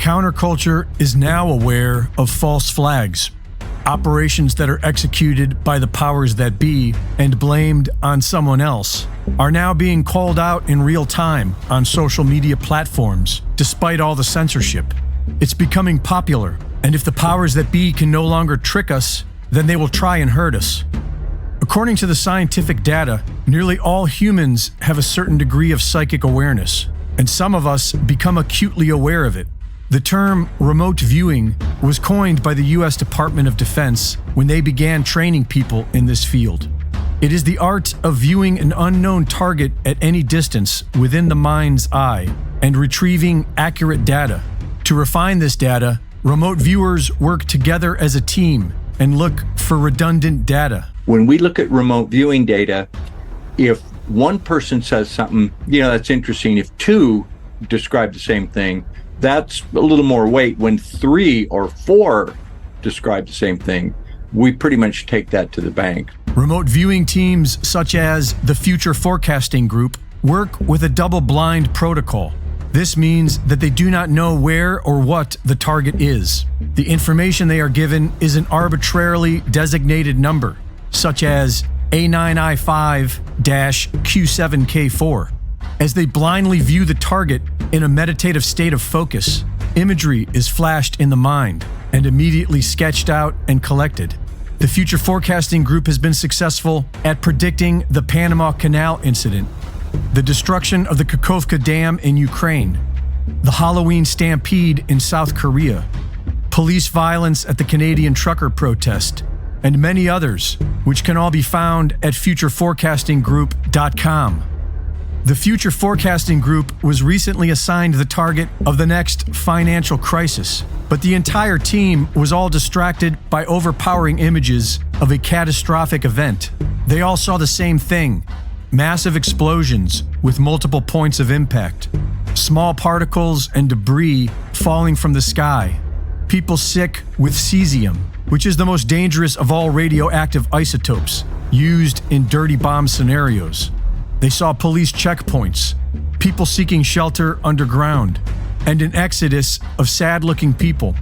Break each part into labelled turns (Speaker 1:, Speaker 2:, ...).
Speaker 1: Counterculture is now aware of false flags, operations that are executed by the powers that be and blamed on someone else, are now being called out in real time on social media platforms, despite all the censorship. It's becoming popular, and if the powers that be can no longer trick us, then they will try and hurt us. According to the scientific data, nearly all humans have a certain degree of psychic awareness, and some of us become acutely aware of it. The term remote viewing was coined by the U.S. Department of Defense when they began training people in this field. It is the art of viewing an unknown target at any distance within the mind's eye and retrieving accurate data. To refine this data, remote viewers work together as a team and look for redundant data.
Speaker 2: When we look at remote viewing data, if one person says something, that's interesting. If two describe the same thing, that's a little more weight. When 3 or 4 describe the same thing, we pretty much take that to the bank.
Speaker 1: Remote viewing teams such as the Future Forecasting Group work with a double-blind protocol. This means that they do not know where or what the target is. The information they are given is an arbitrarily designated number, such as A9I5-Q7K4. As they blindly view the target in a meditative state of focus, imagery is flashed in the mind and immediately sketched out and collected. The Future Forecasting Group has been successful at predicting the Panama Canal incident, the destruction of the Kakhovka Dam in Ukraine, the Halloween stampede in South Korea, police violence at the Canadian trucker protest, and many others, which can all be found at futureforecastinggroup.com. The Future Forecasting Group was recently assigned the target of the next financial crisis, but the entire team was all distracted by overpowering images of a catastrophic event. They all saw the same thing: massive explosions with multiple points of impact, small particles and debris falling from the sky, people sick with cesium, which is the most dangerous of all radioactive isotopes used in dirty bomb scenarios. They saw police checkpoints, people seeking shelter underground, and an exodus of sad-looking people.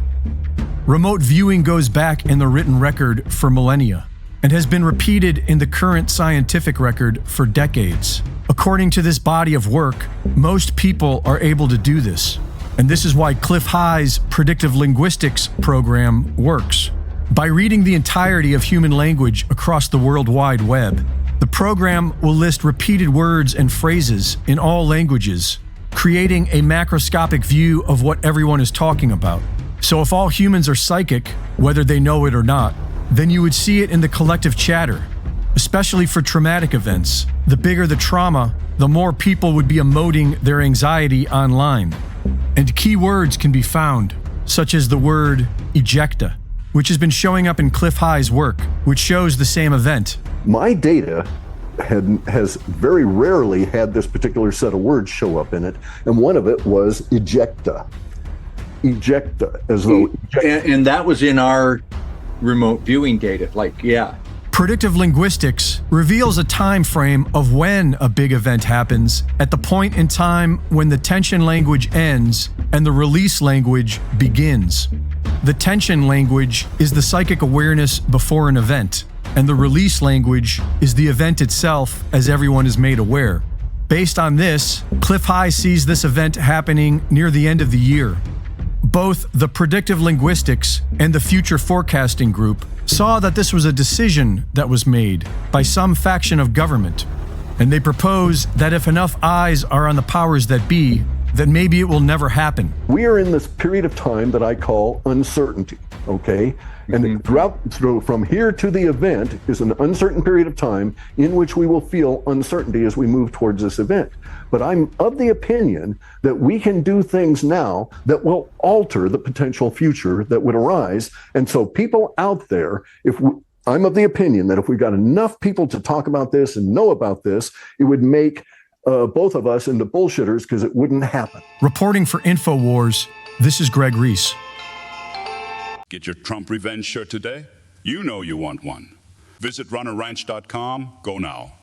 Speaker 1: Remote viewing goes back in the written record for millennia and has been repeated in the current scientific record for decades. According to this body of work, most people are able to do this, and this is why Cliff High's predictive linguistics program works. By reading the entirety of human language across the World Wide Web, the program will list repeated words and phrases in all languages, creating a macroscopic view of what everyone is talking about. So if all humans are psychic, whether they know it or not, then you would see it in the collective chatter. Especially for traumatic events, the bigger the trauma, the more people would be emoting their anxiety online. And key words can be found, such as the word ejecta, which has been showing up in Cliff High's work, which shows the same event.
Speaker 3: My data has very rarely had this particular set of words show up in it, and one of it was ejecta. Ejecta, as though...
Speaker 2: And that was in our remote viewing data,
Speaker 1: Predictive linguistics reveals a time frame of when a big event happens at the point in time when the tension language ends and the release language begins. The tension language is the psychic awareness before an event, and the release language is the event itself as everyone is made aware. Based on this, Cliff High sees this event happening near the end of the year. Both the predictive linguistics and the Future Forecasting Group saw that this was a decision that was made by some faction of government, and they propose that if enough eyes are on the powers that be, then maybe it will never happen.
Speaker 3: We are in this period of time that I call uncertainty, okay? And from here to the event is an uncertain period of time in which we will feel uncertainty as we move towards this event. But I'm of the opinion that we can do things now that will alter the potential future that would arise. And so people out there, I'm of the opinion that if we got enough people to talk about this and know about this, it would make both of us into bullshitters because it wouldn't happen.
Speaker 1: Reporting for InfoWars, this is Greg Reese.
Speaker 4: Get your Trump revenge shirt today? You know you want one. Visit runnerranch.com. Go now.